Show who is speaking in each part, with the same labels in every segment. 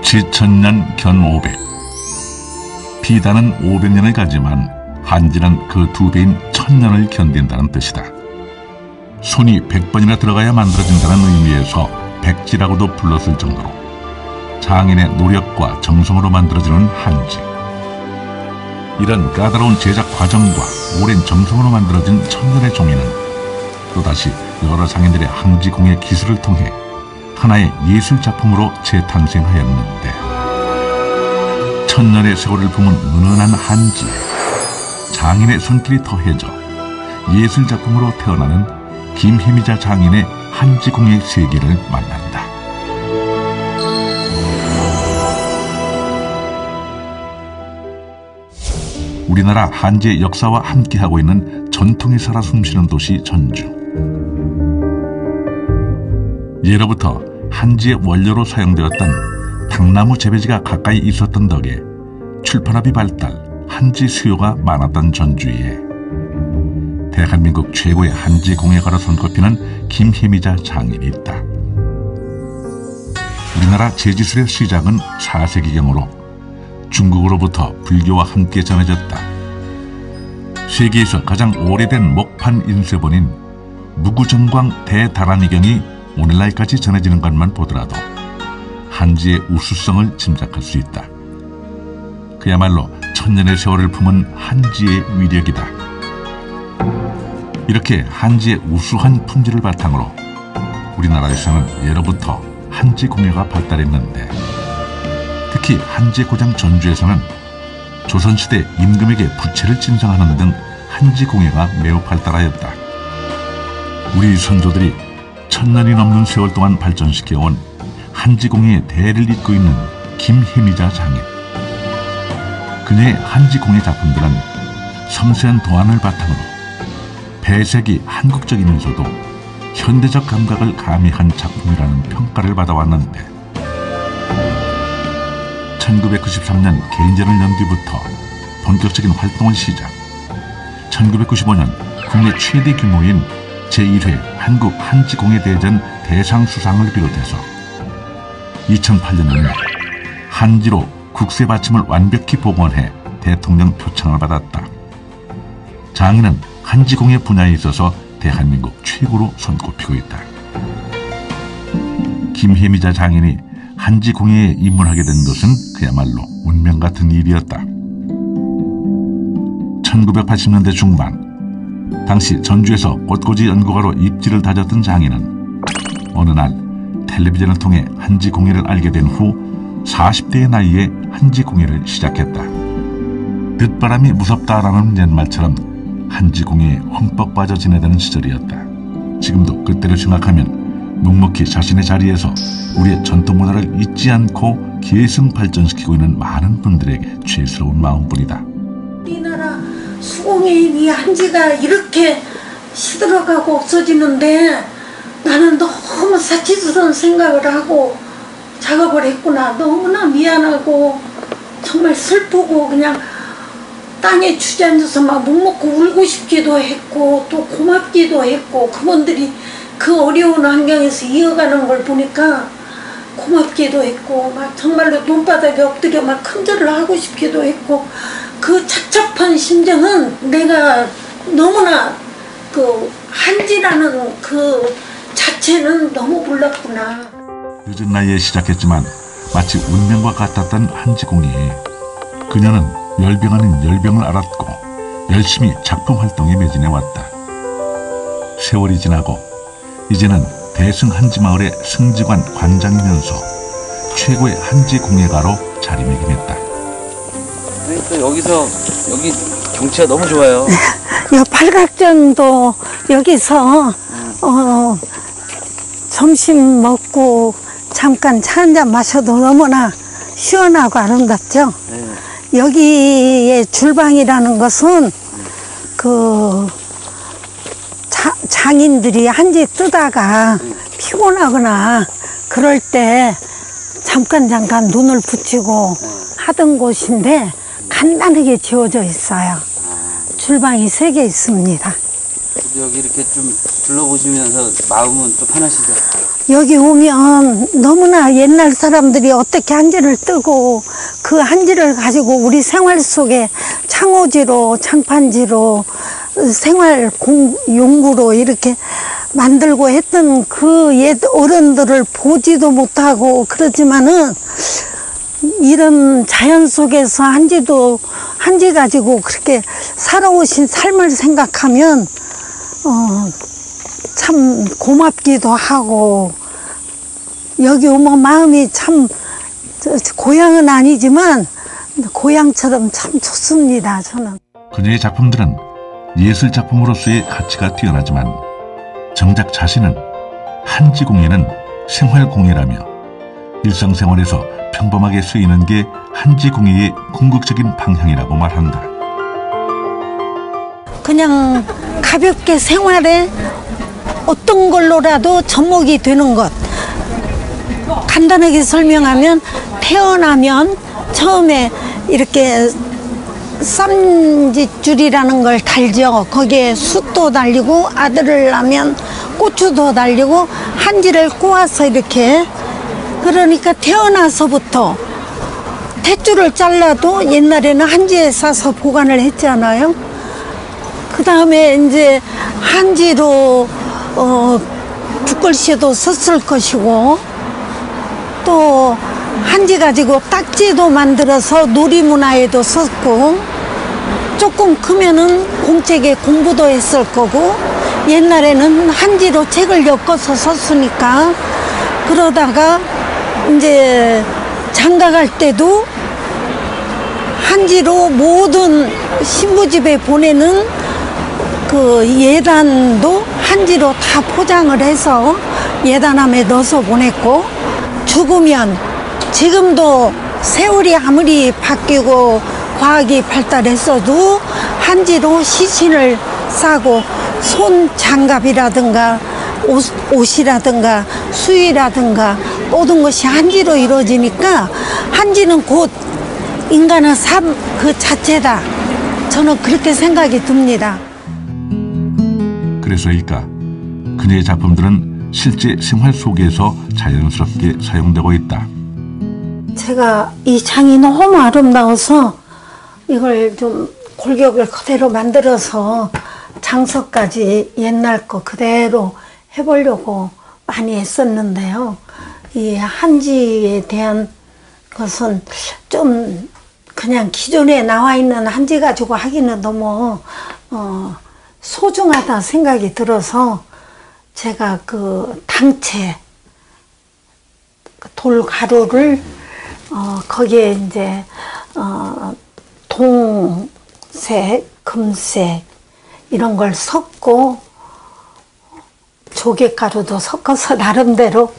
Speaker 1: 지천년 견500. 비단은 500년을 가지만 한지는 그 2배인 1000년을 견딘다는 뜻이다. 손이 100번이나 들어가야 만들어진다는 의미에서 백지라고도 불렀을 정도로 장인의 노력과 정성으로 만들어지는 한지. 이런 까다로운 제작 과정과 오랜 정성으로 만들어진 천년의 종이는 또다시 여러 장인들의 항지공예 기술을 통해 하나의 예술작품으로 재탄생하였는데, 천년의 세월을 품은 은은한 한지, 장인의 손길이 더해져 예술작품으로 태어나는 김혜미자 장인의 한지공예 세계를 만난다. 우리나라 한지의 역사와 함께하고 있는 전통이 살아 숨쉬는 도시 전주. 예로부터 한지의 원료로 사용되었던 당나무 재배지가 가까이 있었던 덕에 출판업이 발달, 한지 수요가 많았던 전주에 대한민국 최고의 한지 공예가로 손꼽히는 김혜미자 장인이 있다. 우리나라 제지술의 시작은 4세기경으로 중국으로부터 불교와 함께 전해졌다. 세계에서 가장 오래된 목판 인쇄본인 무구정광 대다라미경이 오늘날까지 전해지는 것만 보더라도 한지의 우수성을 짐작할 수 있다. 그야말로 천년의 세월을 품은 한지의 위력이다. 이렇게 한지의 우수한 품질을 바탕으로 우리나라에서는 예로부터 한지 공예가 발달했는데, 특히 한지 고장 전주에서는 조선시대 임금에게 부채를 진상하는 등 한지 공예가 매우 발달하였다. 우리 선조들이 천년이 넘는 세월 동안 발전시켜온 한지 공예의 대를 잇고 있는 김혜미자 장인. 그녀의 한지 공예 작품들은 섬세한 도안을 바탕으로 배색이 한국적이면서도 현대적 감각을 가미한 작품이라는 평가를 받아왔는데, 1993년 개인전을 연 뒤부터 본격적인 활동을 시작. 1995년 국내 최대 규모인 제1회 한국 한지공예대전 대상 수상을 비롯해서 2008년에는 한지로 국세 받침을 완벽히 복원해 대통령 표창을 받았다. 장인은 한지공예 분야에 있어서 대한민국 최고로 손꼽히고 있다. 김혜미자 장인이 한지공예에 입문하게 된 것은 그야말로 운명 같은 일이었다. 1980년대 중반, 당시 전주에서 꽃꽂이 연구가로 입지를 다졌던 장인은 어느 날 텔레비전을 통해 한지공예를 알게 된 후 40대의 나이에 한지공예를 시작했다. 늦바람이 무섭다라는 옛말처럼 한지공예에 흠뻑 빠져 지내던 시절이었다. 지금도 그때를 생각하면 묵묵히 자신의 자리에서 우리의 전통문화를 잊지 않고 계승 발전시키고 있는 많은 분들에게 죄스러운 마음뿐이다.
Speaker 2: 우리나라 수공예인이 한지가 이렇게 시들어가고 없어지는데 나는 너무 사치스러운 생각을 하고 작업을 했구나. 너무나 미안하고 정말 슬프고 그냥 땅에 주저앉아서 막 묵묵히 울고 싶기도 했고 또 고맙기도 했고, 그분들이 그 어려운 환경에서 이어가는 걸 보니까 고맙기도 했고 막 정말로 눈바닥에 엎드려 막 큰절을 하고 싶기도 했고, 그 착잡한 심정은 내가 너무나 그 한지라는 그 자체는 너무 몰랐구나.
Speaker 1: 늦은 나이에 시작했지만 마치 운명과 같았던 한지공예에 그녀는 열병 아닌 열병을 알았고 열심히 작품 활동에 매진해왔다. 세월이 지나고 이제는 대승 한지마을의 승지관 관장이면서 최고의 한지공예가로 자리매김했다.
Speaker 3: 또 여기서 여기 경치가 너무 좋아요.
Speaker 4: 이 팔각정도 여기서 점심 먹고 잠깐 차 한잔 마셔도 너무나 시원하고 아름답죠. 여기의 줄방이라는 것은 그 장인들이 한지 뜨다가 피곤하거나 그럴 때 잠깐 눈을 붙이고 하던 곳인데 간단하게 지어져 있어요. 줄방이 3개 있습니다.
Speaker 3: 여기 이렇게 좀 둘러보시면서 마음은 또 편하시죠?
Speaker 4: 여기 오면 너무나 옛날 사람들이 어떻게 한지를 뜨고 그 한지를 가지고 우리 생활 속에 창호지로 장판지로 용구로 이렇게 만들고 했던 그 옛 어른들을 보지도 못하고 그러지만은 이런 자연 속에서 한지 가지고 그렇게 살아오신 삶을 생각하면 참 고맙기도 하고 여기 오면 마음이 참 고향은 아니지만 고향처럼 참 좋습니다. 저는.
Speaker 1: 그녀의 작품들은 예술 작품으로서의 가치가 뛰어나지만 정작 자신은 한지공예는 생활공예라며 일상생활에서 평범하게 쓰이는 게 한지공예의 궁극적인 방향이라고 말한다.
Speaker 4: 그냥 가볍게 생활에 어떤 걸로라도 접목이 되는 것. 간단하게 설명하면 태어나면 처음에 이렇게 쌈짓줄이라는 걸 달죠. 거기에 숯도 달리고 아들을 낳으면 고추도 달리고 한지를 꼬아서 이렇게 그러니까 태어나서부터 탯줄을 잘라도 옛날에는 한지에 싸서 보관을 했잖아요. 그 다음에 이제 한지로 붓글씨도 썼을 것이고 또 한지 가지고 딱지도 만들어서 놀이문화에도 썼고 조금 크면은 공책에 공부도 했을 거고 옛날에는 한지로 책을 엮어서 썼으니까 그러다가 이제 장가갈 때도 한지로 모든 신부집에 보내는 그 예단도 한지로 다 포장을 해서 예단함에 넣어서 보냈고 죽으면 지금도 세월이 아무리 바뀌고 과학이 발달했어도 한지로 시신을 싸고 손 장갑이라든가 옷이라든가 수의라든가 모든 것이 한지로 이루어지니까 한지는 곧 인간의 삶 그 자체다. 저는 그렇게 생각이 듭니다.
Speaker 1: 그래서일까 그녀의 작품들은 실제 생활 속에서 자연스럽게 사용되고 있다.
Speaker 4: 제가 이 장이 너무 아름다워서 이걸 좀 골격을 그대로 만들어서 장석까지 옛날 거 그대로 해보려고 많이 했었는데요. 이 한지에 대한 것은 좀 그냥 기존에 나와 있는 한지 가지고 하기는 너무 소중하다 생각이 들어서 제가 그 당체 돌가루를 거기에 이제 동색, 금색 이런 걸 섞고 조개가루도 섞어서 나름대로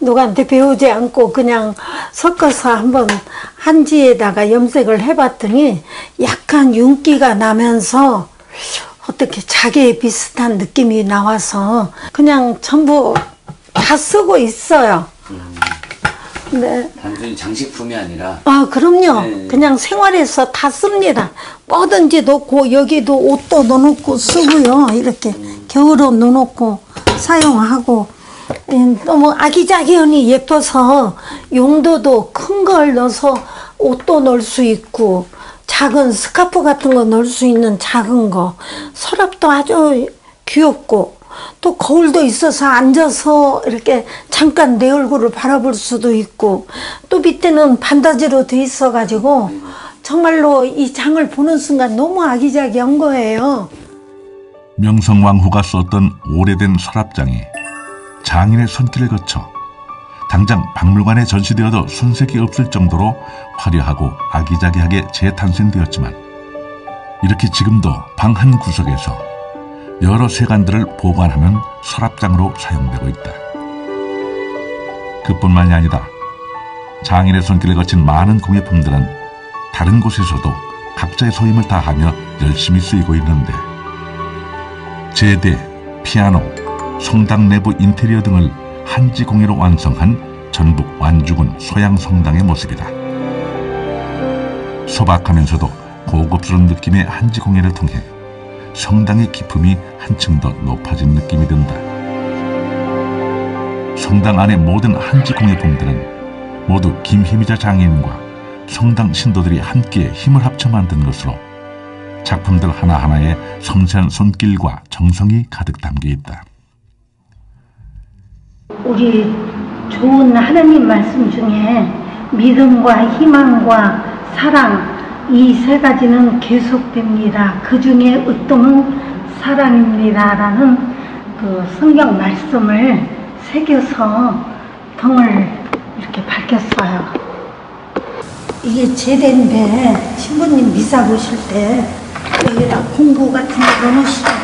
Speaker 4: 누구한테 배우지 않고 그냥 섞어서 한번 한지에다가 염색을 해봤더니 약간 윤기가 나면서 어떻게 자개 비슷한 느낌이 나와서 그냥 전부 다 쓰고 있어요. 네.
Speaker 3: 단순히 장식품이 아니라.
Speaker 4: 아, 그럼요.
Speaker 3: 네.
Speaker 4: 그냥 생활에서 다 씁니다. 뭐든지 넣고 여기도 옷도 넣어놓고 쓰고요. 이렇게 겨울옷 넣어놓고 사용하고 너무 아기자기하니 예뻐서 용도도 큰 걸 넣어서 옷도 넣을 수 있고 작은 스카프 같은 거 넣을 수 있는 작은 거 서랍도 아주 귀엽고 또 거울도 있어서 앉아서 이렇게 잠깐 내 얼굴을 바라볼 수도 있고 또 밑에는 반다지로 돼 있어 가지고 정말로 이 장을 보는 순간 너무 아기자기한 거예요.
Speaker 1: 명성왕후가 썼던 오래된 서랍장이 장인의 손길을 거쳐 당장 박물관에 전시되어도 손색이 없을 정도로 화려하고 아기자기하게 재탄생되었지만 이렇게 지금도 방 한 구석에서 여러 세간들을 보관하는 서랍장으로 사용되고 있다. 그뿐만이 아니다. 장인의 손길을 거친 많은 공예품들은 다른 곳에서도 각자의 소임을 다하며 열심히 쓰이고 있는데 제대, 피아노, 성당 내부 인테리어 등을 한지 공예로 완성한 전북 완주군 소양성당의 모습이다. 소박하면서도 고급스러운 느낌의 한지 공예를 통해 성당의 기품이 한층 더 높아진 느낌이 든다. 성당 안의 모든 한지 공예품들은 모두 김희미자 장인과 성당 신도들이 함께 힘을 합쳐 만든 것으로 작품들 하나하나에 섬세한 손길과 정성이 가득 담겨 있다.
Speaker 4: 우리 좋은 하나님 말씀 중에 믿음과 희망과 사랑 이 세 가지는 계속됩니다. 그 중에 으뜸은 사랑입니다라는 그 성경 말씀을 새겨서 등을 이렇게 밝혔어요. 이게 제대인데 신부님 미사 보실 때 여기다 공구 같은 거 넣으시라고.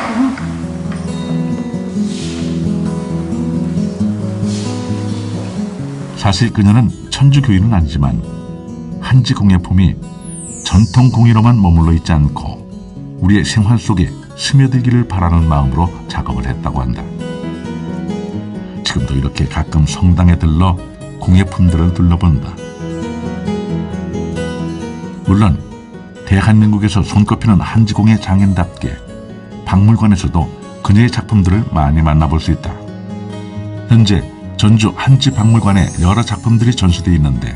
Speaker 1: 사실 그녀는 천주교인은 아니지만 한지 공예품이 전통 공예로만 머물러 있지 않고 우리의 생활 속에 스며들기를 바라는 마음으로 작업을 했다고 한다. 지금도 이렇게 가끔 성당에 들러 공예품들을 둘러본다. 물론 대한민국에서 손꼽히는 한지공예 장인답게 박물관에서도 그녀의 작품들을 많이 만나볼 수 있다. 현재 전주 한지박물관에 여러 작품들이 전시되어 있는데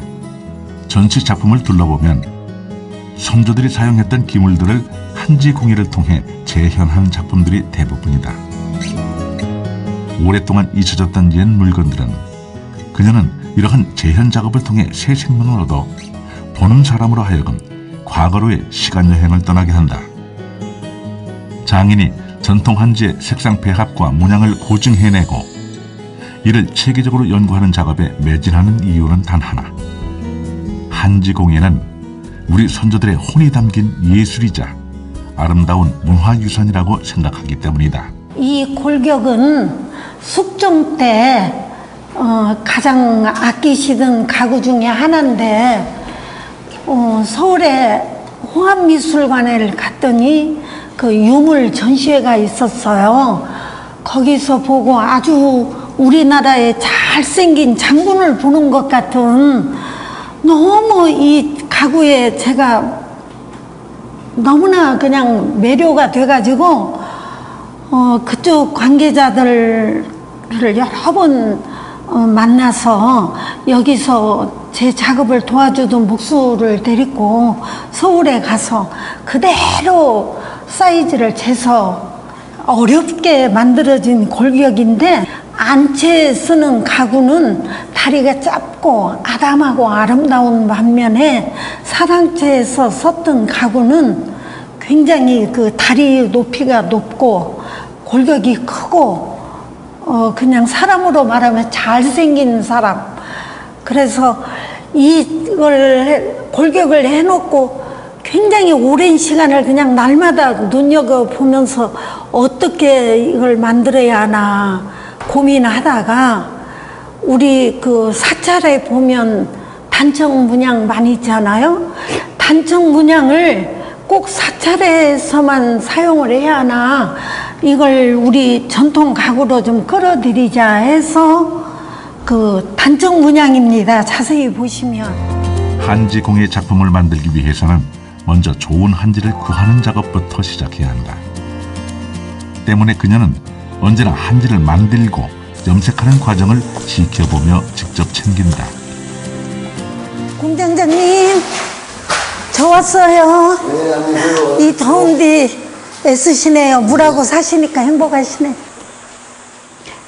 Speaker 1: 전시 작품을 둘러보면 선조들이 사용했던 기물들을 한지공예를 통해 재현한 작품들이 대부분이다. 오랫동안 잊혀졌던 옛 물건들은 그녀는 이러한 재현 작업을 통해 새 생명을 얻어 보는 사람으로 하여금 과거로의 시간여행을 떠나게 한다. 장인이 전통 한지의 색상 배합과 문양을 고증해내고 이를 체계적으로 연구하는 작업에 매진하는 이유는 단 하나. 한지공예는 우리 선조들의 혼이 담긴 예술이자 아름다운 문화유산이라고 생각하기 때문이다.
Speaker 4: 이 골격은 숙종 때 가장 아끼시던 가구 중에 하나인데 서울에 홍합미술관에 갔더니 그 유물 전시회가 있었어요. 거기서 보고 아주 우리나라의 잘생긴 장군을 보는 것 같은 너무 이 가구에 제가 너무나 그냥 매료가 돼가지고 그쪽 관계자들을 여러 번 만나서 여기서 제 작업을 도와주던 목수를 데리고 서울에 가서 그대로 사이즈를 재서 어렵게 만들어진 골격인데 안채에 쓰는 가구는 다리가 짧고 아담하고 아름다운 반면에 사당채에서 썼던 가구는 굉장히 그 다리 높이가 높고 골격이 크고 그냥 사람으로 말하면 잘생긴 사람. 그래서 이걸 골격을 해놓고 굉장히 오랜 시간을 그냥 날마다 눈여겨보면서 어떻게 이걸 만들어야 하나 고민하다가 우리 그 사찰에 보면 단청 문양 많이 있잖아요. 단청 문양을 꼭 사찰에서만 사용을 해야 하나 이걸 우리 전통 가구로 좀 끌어들이자 해서 그 단청 문양입니다. 자세히 보시면
Speaker 1: 한지 공예 작품을 만들기 위해서는 먼저 좋은 한지를 구하는 작업부터 시작해야 한다. 때문에 그녀는 언제나 한지를 만들고 염색하는 과정을 지켜보며 직접 챙긴다.
Speaker 4: 공장장님, 저 왔어요.
Speaker 5: 네, 안녕하세요.
Speaker 4: 이 더운데 애쓰시네요. 물하고 사시니까 행복하시네.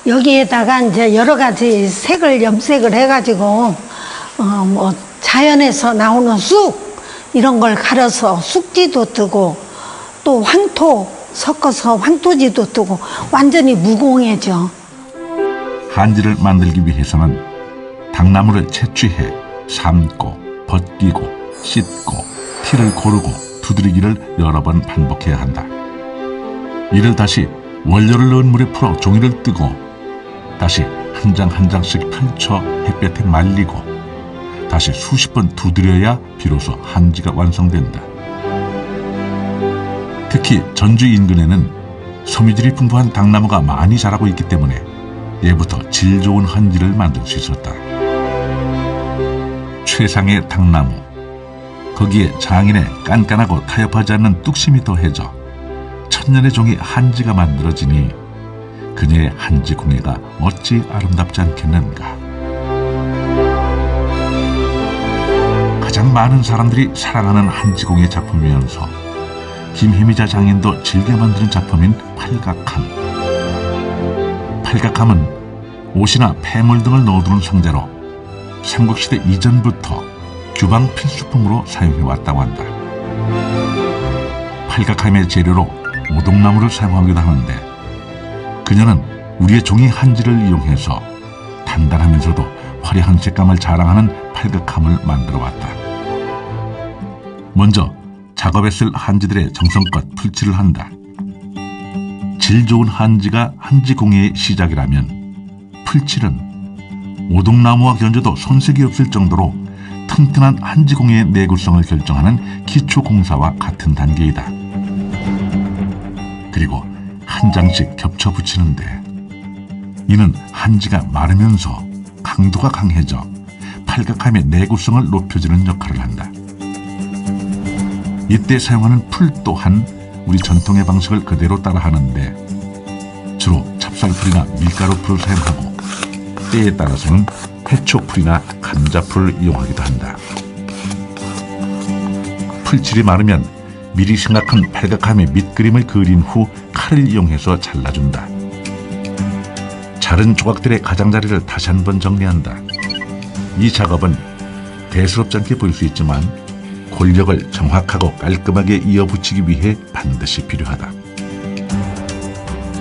Speaker 4: 여기에다가 이제 여러 가지 색을 염색을 해가지고 뭐 자연에서 나오는 쑥 이런 걸 갈아서 쑥지도 뜨고 또 황토 섞어서 황토지도 뜨고 완전히 무공예죠.
Speaker 1: 한지를 만들기 위해서는 당나무를 채취해 삶고 벗기고 씻고 티를 고르고 두드리기를 여러 번 반복해야 한다. 이를 다시 원료를 넣은 물에 풀어 종이를 뜨고 다시 한 장 한 장씩 펼쳐 햇볕에 말리고 다시 수십 번 두드려야 비로소 한지가 완성된다. 특히 전주 인근에는 섬유질이 풍부한 당나무가 많이 자라고 있기 때문에 예부터 질 좋은 한지를 만들 수 있었다. 최상의 당나무, 거기에 장인의 깐깐하고 타협하지 않는 뚝심이 더해져 천년의 종이 한지가 만들어지니 그녀의 한지 공예가 어찌 아름답지 않겠는가. 가장 많은 사람들이 사랑하는 한지 공예 작품이면서 김혜미자 장인도 즐겨 만드는 작품인 팔각함. 팔각함은 옷이나 폐물 등을 넣어두는 상자로 삼국시대 이전부터 규방 필수품으로 사용해왔다고 한다. 팔각함의 재료로 오동나무를 사용하기도 하는데 그녀는 우리의 종이 한지를 이용해서 단단하면서도 화려한 색감을 자랑하는 팔각함을 만들어왔다. 먼저 작업에 쓸 한지들의 정성껏 풀칠을 한다. 질 좋은 한지가 한지 공예의 시작이라면 풀칠은 오동나무와 견져도 손색이 없을 정도로 튼튼한 한지 공예의 내구성을 결정하는 기초 공사와 같은 단계이다. 그리고 한 장씩 겹쳐 붙이는데 이는 한지가 마르면서 강도가 강해져 팔각함의 내구성을 높여주는 역할을 한다. 이때 사용하는 풀 또한 우리 전통의 방식을 그대로 따라하는데 주로 찹쌀풀이나 밀가루풀을 사용하고 때에 따라서는 해초풀이나 감자풀을 이용하기도 한다. 풀칠이 마르면 미리 생각한 팔각함의 밑그림을 그린 후 칼을 이용해서 잘라준다. 자른 조각들의 가장자리를 다시 한번 정리한다. 이 작업은 대수롭지 않게 보일 수 있지만 골격을 정확하고 깔끔하게 이어붙이기 위해 반드시 필요하다.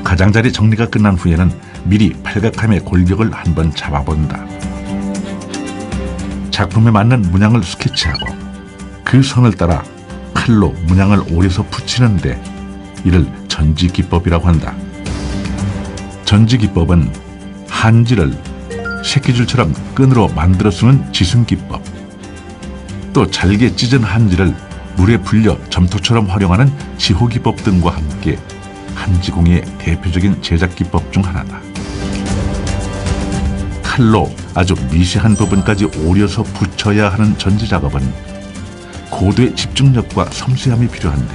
Speaker 1: 가장자리 정리가 끝난 후에는 미리 팔각함의 골격을 한번 잡아본다. 작품에 맞는 문양을 스케치하고 그 선을 따라 칼로 문양을 오려서 붙이는데 이를 전지기법이라고 한다. 전지기법은 한지를 새끼줄처럼 끈으로 만들어 쓰는 지승기법, 또 잘게 찢은 한지를 물에 불려 점토처럼 활용하는 지호기법 등과 함께 한지공예의 대표적인 제작기법 중 하나다. 칼로 아주 미세한 부분까지 오려서 붙여야 하는 전지작업은 고도의 집중력과 섬세함이 필요한데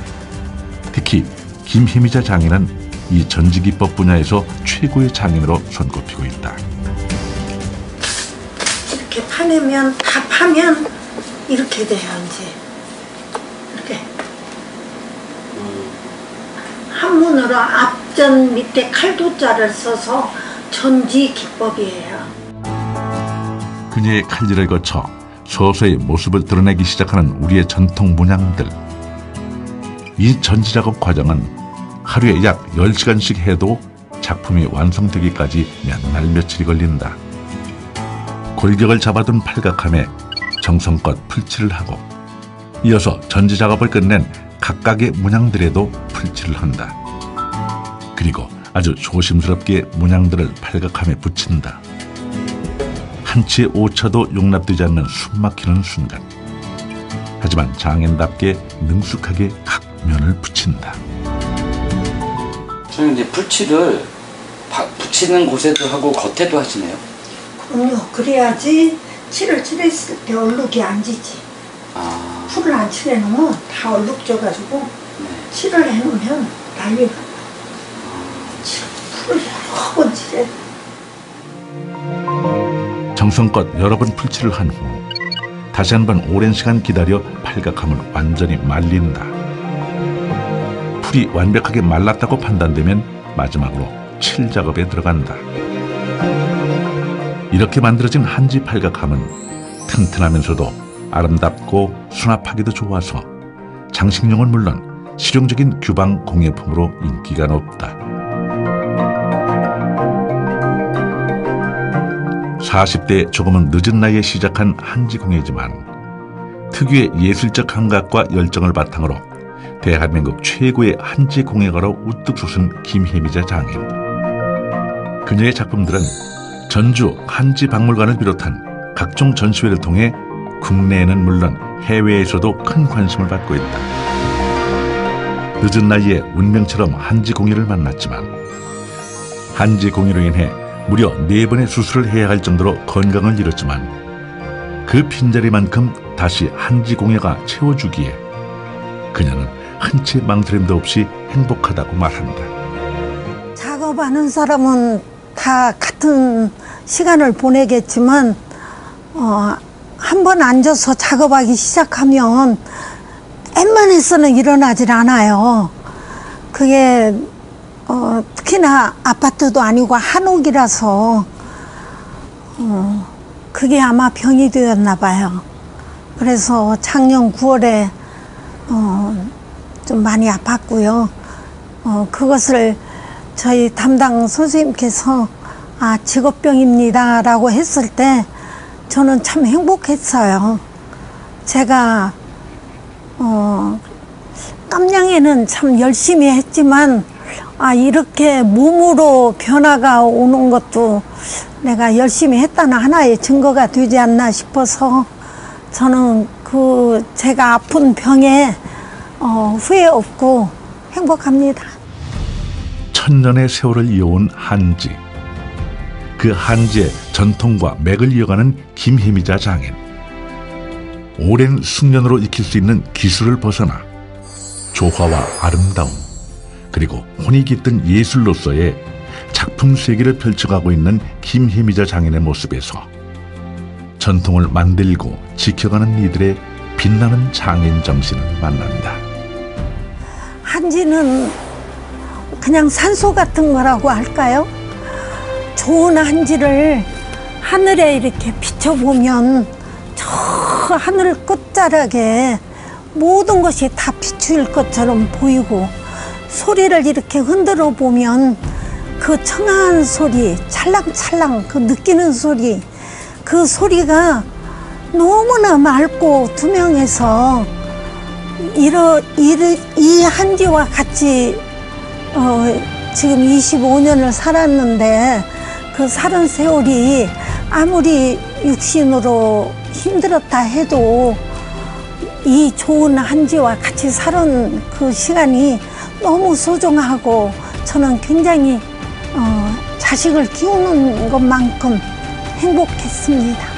Speaker 1: 특히 김혜미자 장인은 이 전지기법 분야에서 최고의 장인으로 손꼽히고 있다.
Speaker 2: 이렇게 파내면 다 파면 이렇게 돼요. 이제 이렇게 한문으로 앞전 밑에 칼도자를 써서 전지기법이에요.
Speaker 1: 그녀의 칼질을 거쳐 서서히 모습을 드러내기 시작하는 우리의 전통 문양들. 이 전지작업 과정은 하루에 약 10시간씩 해도 작품이 완성되기까지 몇 날 며칠이 걸린다. 골격을 잡아둔 팔각함에 정성껏 풀칠을 하고 이어서 전지작업을 끝낸 각각의 문양들에도 풀칠을 한다. 그리고 아주 조심스럽게 문양들을 팔각함에 붙인다. 한치의 오차도 용납되지 않는 숨막히는 순간. 하지만 장인답게 능숙하게 각 면을 붙인다.
Speaker 3: 저는 이제 풀칠을 붙이는 곳에도 하고 겉에도 하시네요.
Speaker 2: 그럼요. 그래야지 칠을 칠했을 때 얼룩이 안 지지.
Speaker 3: 아.
Speaker 2: 풀을 안 칠해놓으면 다 얼룩 져가지고 칠을 해놓으면 난리가 나. 풀을 여러 번 칠해.
Speaker 1: 정성껏 여러 번 풀칠을 한 후 다시 한번 오랜 시간 기다려 팔각함을 완전히 말린다. 풀이 완벽하게 말랐다고 판단되면 마지막으로 칠 작업에 들어간다. 이렇게 만들어진 한지 팔각함은 튼튼하면서도 아름답고 수납하기도 좋아서 장식용은 물론 실용적인 규방 공예품으로 인기가 높다. 40대에 조금은 늦은 나이에 시작한 한지 공예지만 특유의 예술적 감각과 열정을 바탕으로 대한민국 최고의 한지 공예가로 우뚝 솟은 김혜미자 장인. 그녀의 작품들은 전주 한지 박물관을 비롯한 각종 전시회를 통해 국내에는 물론 해외에서도 큰 관심을 받고 있다. 늦은 나이에 운명처럼 한지 공예를 만났지만 한지 공예로 인해 무려 4번의 수술을 해야 할 정도로 건강을 잃었지만 그 빈자리만큼 다시 한지 공예가 채워주기에 그녀는 한 채 망설임도 없이 행복하다고 말한다.
Speaker 4: 작업하는 사람은 다 같은 시간을 보내겠지만 한 번 앉아서 작업하기 시작하면 웬만해서는 일어나질 않아요. 그게 특히나 아파트도 아니고 한옥이라서 그게 아마 병이 되었나 봐요. 그래서 작년 9월에 좀 많이 아팠고요. 그것을 저희 담당 선생님께서 직업병입니다 라고 했을 때 저는 참 행복했어요. 제가 깜냥이는 참 열심히 했지만 이렇게 몸으로 변화가 오는 것도 내가 열심히 했다는 하나의 증거가 되지 않나 싶어서 저는 제가 아픈 병에 후회 없고 행복합니다.
Speaker 1: 천년의 세월을 이어온 한지. 그 한지의 전통과 맥을 이어가는 김혜미자 장인. 오랜 숙련으로 익힐 수 있는 기술을 벗어나 조화와 아름다움 그리고 혼이 깃든 예술로서의 작품 세계를 펼쳐가고 있는 김혜미자 장인의 모습에서 전통을 만들고 지켜가는 이들의 빛나는 장인 정신을 만난다.
Speaker 4: 한지는 그냥 산소 같은 거라고 할까요? 좋은 한지를 하늘에 이렇게 비춰보면 저 하늘 끝자락에 모든 것이 다 비추일 것처럼 보이고 소리를 이렇게 흔들어 보면 그 청아한 소리, 찰랑찰랑 그 느끼는 소리, 그 소리가 너무나 맑고 투명해서 이 한지와 같이 지금 25년을 살았는데 그 살은 세월이 아무리 육신으로 힘들었다 해도 이 좋은 한지와 같이 살은 그 시간이 너무 소중하고 저는 굉장히 자식을 키우는 것만큼 행복했습니다.